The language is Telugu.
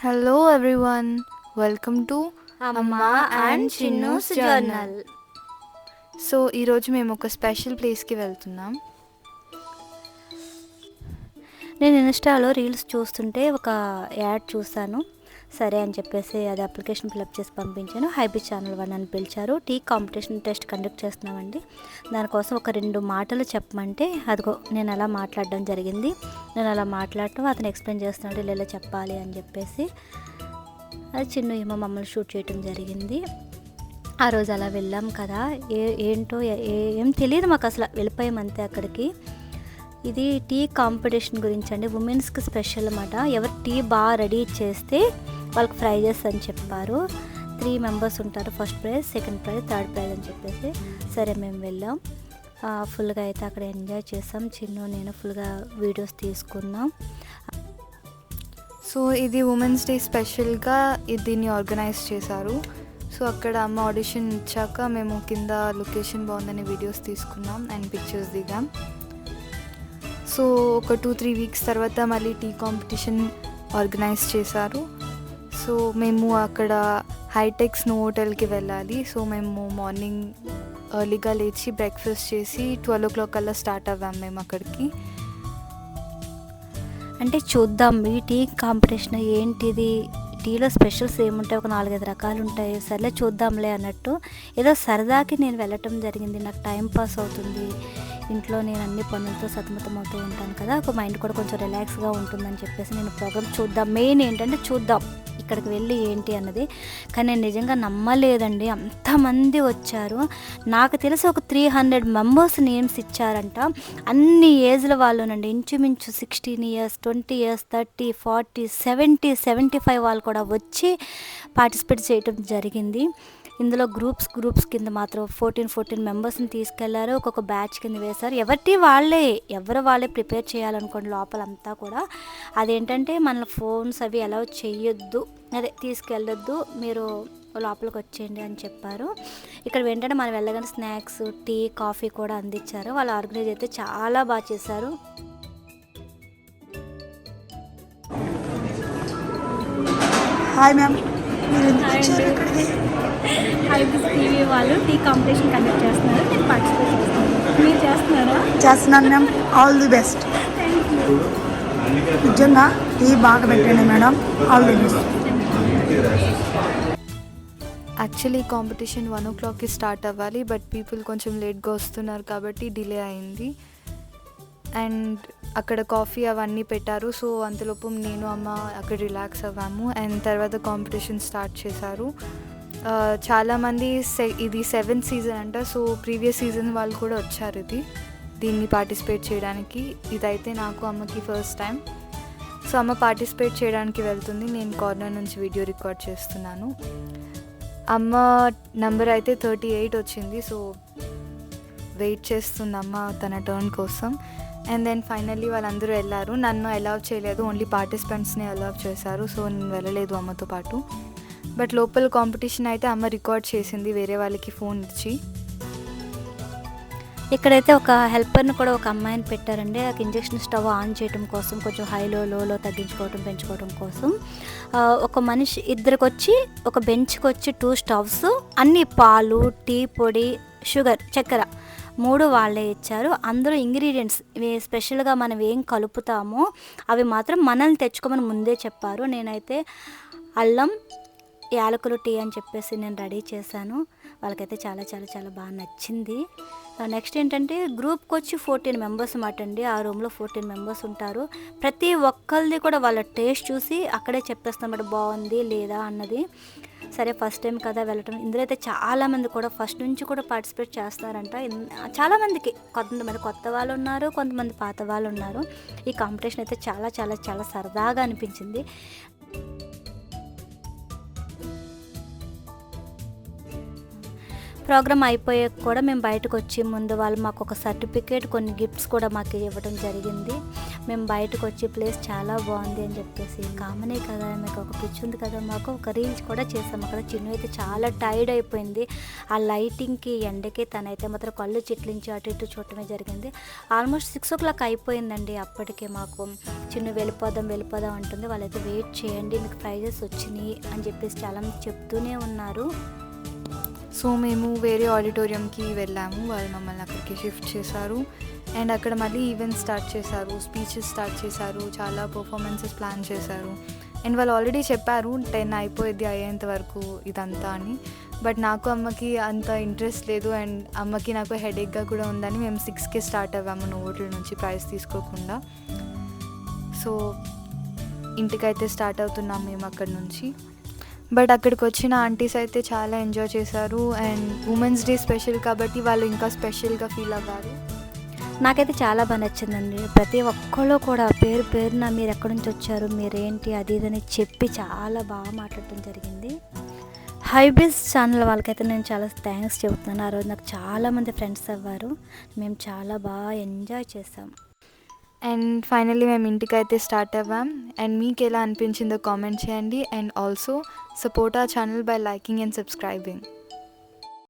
హలో ఎవ్రీవన్, వెల్కమ్ టు అమ్మ అండ్ చిన్నూస్ జర్నల్. సో ఈరోజు మేము ఒక స్పెషల్ ప్లేస్కి వెళ్తున్నాం. నేను ఇన్స్టాలో రీల్స్ చూస్తుంటే ఒక యాడ్ చూసాను. సరే అని చెప్పేసి అది అప్లికేషన్ ఫిల్అప్ చేసి పంపించాను. హైబీ ఛానల్ 1 అని పిలిచారు. టీ కాంపిటీషన్ టెస్ట్ కండక్ట్ చేస్తున్నామండి. దానికోసం ఒక 2 మాటలు చెప్పమంటే అదిగో నేను అలా మాట్లాడడం జరిగింది. నేను అలా మాట్లాడటం అతను ఎక్స్ప్లెయిన్ చేస్తున్నాడు, ఇలా చెప్పాలి అని చెప్పేసి. అది చిన్న ఏమో మమ్మల్ని షూట్ చేయడం జరిగింది. ఆ రోజు అలా వెళ్ళాం కదా, ఏంటో ఏం తెలియదు మాకు, అసలు వెళ్ళిపోయాం అంతే అక్కడికి. ఇది టీ కాంపిటీషన్ గురించి అండి, ఉమెన్స్కి స్పెషల్ అన్నమాట. ఎవరు టీ బాగా రెడీ చేస్తే వాళ్ళకి ప్రైజెస్ అని చెప్పారు. 3 మెంబర్స్ ఉంటారు, first prize, second prize, third prize అని చెప్పేసి. సరే మేము వెళ్ళాం. ఫుల్గా అయితే అక్కడ ఎంజాయ్ చేసాం. నేను ఫుల్గా వీడియోస్ తీసుకున్నాం. సో ఇది ఉమెన్స్ డే స్పెషల్గా దీన్ని ఆర్గనైజ్ చేశారు. సో అక్కడ అమ్మ ఆడిషన్ ఇచ్చాక మేము కింద లొకేషన్ బాగుందని వీడియోస్ తీసుకున్నాం అండ్ పిక్చర్స్ దిగాం. సో ఒక 2-3 వీక్స్ తర్వాత మళ్ళీ టీ కాంపిటీషన్ ఆర్గనైజ్ చేశారు. సో మేము అక్కడ హైటెక్ స్నో హోటల్కి వెళ్ళాలి. సో మేము మార్నింగ్ ఎర్లీగా లేచి బ్రేక్ఫాస్ట్ చేసి 12 o'clock కల్లా స్టార్ట్ అవ్వాం మేము అక్కడికి. అంటే చూద్దాం ఈ టీ కాంపిటీషన్ ఏంటిది, టీలో స్పెషల్స్ ఏముంటాయి, ఒక 4-5 రకాలు ఉంటాయి, సర్లే చూద్దాంలే అన్నట్టు ఏదో సరదాకి నేను వెళ్ళటం జరిగింది. నాకు టైం పాస్ అవుతుంది, ఇంట్లో నేను అన్ని పనులతో సతమతమవుతూ ఉంటాను కదా, ఒక మైండ్ కూడా కొంచెం రిలాక్స్గా ఉంటుందని చెప్పేసి నేను ప్రోగ్రామ్ చూద్దాం, మెయిన్ ఏంటంటే చూద్దాం ఇక్కడికి వెళ్ళి ఏంటి అన్నది. కానీ నేను నిజంగా నమ్మలేదండి, అంతమంది వచ్చారు. నాకు తెలిసి ఒక 300 మెంబర్స్ నేమ్స్ ఇచ్చారంట. అన్ని ఏజ్ల వాళ్ళునండి, ఇంచుమించు 16 years, 20 years, 30, 40, 70, 75 వాళ్ళు కూడా వచ్చి పార్టిసిపేట్ చేయడం జరిగింది. ఇందులో గ్రూప్స్ కింద మాత్రం 14 మెంబర్స్ని తీసుకెళ్లారు. ఒక్కొక్క బ్యాచ్ కింద వేశారు. ఎవరు వాళ్ళే ప్రిపేర్ చేయాలనుకోండి లోపలంతా కూడా. అదేంటంటే మన ఫోన్స్ అవి అలౌ చేయొద్దు, తీసుకెళ్ళొద్దు, మీరు లోపలికి వచ్చేయండి అని చెప్పారు. ఇక్కడ ఏంటంటే మనం వెళ్ళగానే స్నాక్స్, టీ, కాఫీ కూడా అందించారు. వాళ్ళు ఆర్గనైజ్ అయితే చాలా బాగా చేశారు. హాయ్ మ్యామ్, మీరు ఎందుకు వచ్చారు ఇక్కడికి? హైబీస్ టీవీ వాళ్ళు టీ కాంపిటీషన్ కండక్ట్ చేస్తున్నారు, నేను పార్టిసిపేట్ చేస్తున్నాను. మీరు చేస్తున్నారా? చేస్తున్నాను మ్యామ్, ఆల్ ది బెస్ట్. నిజంగా టీ బాగా పెట్టండి madam, all the best. Actually competition 1 o'clockకి స్టార్ట్ అవ్వాలి, బట్ పీపుల్ కొంచెం లేట్గా వస్తున్నారు కాబట్టి డిలే అయింది. అండ్ అక్కడ కాఫీ అవన్నీ పెట్టారు. సో అంతలోపు నేను అమ్మ అక్కడ రిలాక్స్ అవ్వాము. అండ్ తర్వాత కాంపిటీషన్ స్టార్ట్ చేశారు. చాలామంది ఇది 7th సీజన్ అంట. సో ప్రీవియస్ సీజన్ వాళ్ళు కూడా వచ్చారు దీన్ని పార్టిసిపేట్ చేయడానికి. ఇదైతే నాకు అమ్మకి ఫస్ట్ టైం. సో అమ్మ పార్టిసిపేట్ చేయడానికి వెళ్తుంది, నేను కార్నర్ నుంచి వీడియో రికార్డ్ చేస్తున్నాను. అమ్మ నెంబర్ అయితే 38 వచ్చింది. సో వెయిట్ చేస్తుంది అమ్మ తన టర్న్ కోసం. అండ్ దెన్ ఫైనల్లీ వాళ్ళందరూ వెళ్ళారు. నన్ను అలౌ చేయలేదు, ఓన్లీ పార్టిసిపెంట్స్ని అలౌ చేశారు. సో నేను వెళ్ళలేదు అమ్మతో పాటు. బట్ లోపల కాంపిటీషన్ అయితే అమ్మ రికార్డ్ చేసింది వేరే వాళ్ళకి ఫోన్ ఇచ్చి. ఇక్కడైతే ఒక హెల్పర్ని కూడా ఒక అమ్మాయిని పెట్టారండి. ఆ ఇంజక్షన్ స్టవ్ ఆన్ చేయడం కోసం, కొంచెం హైలో లోలో తగ్గించుకోవడం పెంచుకోవడం కోసం. ఒక మనిషి ఇద్దరికి వచ్చి ఒక బెంచ్కి వచ్చి 2 స్టవ్స్, అన్ని పాలు, టీ పొడి, షుగర్, చక్కెర 3 వాళ్ళే ఇచ్చారు. అందులో ఇంగ్రీడియంట్స్ స్పెషల్గా మనం ఏం కలుపుతామో అవి మాత్రం మనల్ని తెచ్చుకోమని ముందే చెప్పారు. నేనైతే అల్లం యాలకులు టీ అని చెప్పేసి నేను రెడీ చేశాను. వాళ్ళకైతే చాలా చాలా చాలా బాగా నచ్చింది. నెక్స్ట్ ఏంటంటే గ్రూప్కి వచ్చి 14 మెంబర్స్ అన్నమాట అండి. ఆ రూమ్లో 14 మెంబర్స్ ఉంటారు. ప్రతి ఒక్కరిది కూడా వాళ్ళ టేస్ట్ చూసి అక్కడే చెప్పేస్తామన్నమాట, బాగుంది లేదా అన్నది. సరే ఫస్ట్ టైం కదా వెళ్ళటం. ఇందులో అయితే చాలామంది కూడా ఫస్ట్ నుంచి కూడా పార్టిసిపేట్ చేస్తారంట. చాలామందికి కొంతమంది కొత్త వాళ్ళు ఉన్నారు, కొంతమంది పాత వాళ్ళు ఉన్నారు. ఈ కాంపిటీషన్ అయితే చాలా చాలా చాలా సరదాగా అనిపించింది. ప్రోగ్రామ్ అయిపోయాక కూడా మేము బయటకు వచ్చి ముందు వాళ్ళు మాకు ఒక సర్టిఫికేట్ కొన్ని గిఫ్ట్స్ కూడా మాకు ఇవ్వడం జరిగింది. మేము బయటకు వచ్చి ప్లేస్ చాలా బాగుంది అని చెప్పేసి, కామనే కదా మీకు ఒక పిచ్చి ఉంది కదా, మాకు ఒక రీల్స్ కూడా చేసాము. అక్కడ చిన్ను అయితే చాలా టైర్డ్ అయిపోయింది. ఆ లైటింగ్కి ఎండకి తనైతే మాత్రం కళ్ళు చిట్లించి అటు ఇటు చూడటమే జరిగింది. ఆల్మోస్ట్ 6 o'clock అయిపోయిందండి. అప్పటికే మాకు చిన్ను వెళ్ళిపోదాం అంటుంది. వాళ్ళైతే వెయిట్ చేయండి మీకు ప్రైజెస్ వచ్చినాయి అని చెప్పేసి చాలామంది చెప్తూనే ఉన్నారు. సో మేము వేరే ఆడిటోరియంకి వెళ్ళాము. వాళ్ళు మమ్మల్ని అక్కడికి షిఫ్ట్ చేశారు. అండ్ అక్కడ మళ్ళీ ఈవెంట్స్ స్టార్ట్ చేశారు, స్పీచెస్ స్టార్ట్ చేశారు, చాలా పర్ఫార్మెన్సెస్ ప్లాన్ చేశారు. అండ్ వాళ్ళు ఆల్రెడీ చెప్పారు 10 అయిపోయేది అయ్యేంత వరకు ఇదంతా అని. బట్ నాకు అమ్మకి అంత ఇంట్రెస్ట్ లేదు అండ్ అమ్మకి నాకు హెడేక్గా కూడా ఉందని మేము 6కి స్టార్ట్ అవ్వాము నోట్ల నుంచి ప్రైజ్ తీసుకోకుండా. సో ఇంటికైతే స్టార్ట్ అవుతున్నాం మేము అక్కడి నుంచి. బట్ అక్కడికి వచ్చిన ఆంటీస్ అయితే చాలా ఎంజాయ్ చేశారు. అండ్ ఉమెన్స్ డే స్పెషల్ కాబట్టి వాళ్ళు ఇంకా స్పెషల్గా ఫీల్ అవ్వారు. నాకైతే చాలా బాగా నచ్చిందండి. ప్రతి ఒక్కళ్ళు కూడా పేరున మీరు ఎక్కడి నుంచి వచ్చారు, మీరేంటి అది ఇదని చెప్పి చాలా బాగా మాట్లాడటం జరిగింది. హైబీస్ ఛానల్ వాళ్ళకైతే నేను చాలా థ్యాంక్స్ చెబుతున్నాను. ఆ రోజు నాకు చాలామంది ఫ్రెండ్స్ అవ్వారు. మేము చాలా బాగా ఎంజాయ్ చేసాం. అండ్ ఫైనల్లీ మేము ఇంటికైతే స్టార్ట్ అవ్వాం. అండ్ మీకు ఎలా అనిపించిందో కామెంట్ చేయండి. And also support our channel by liking and subscribing.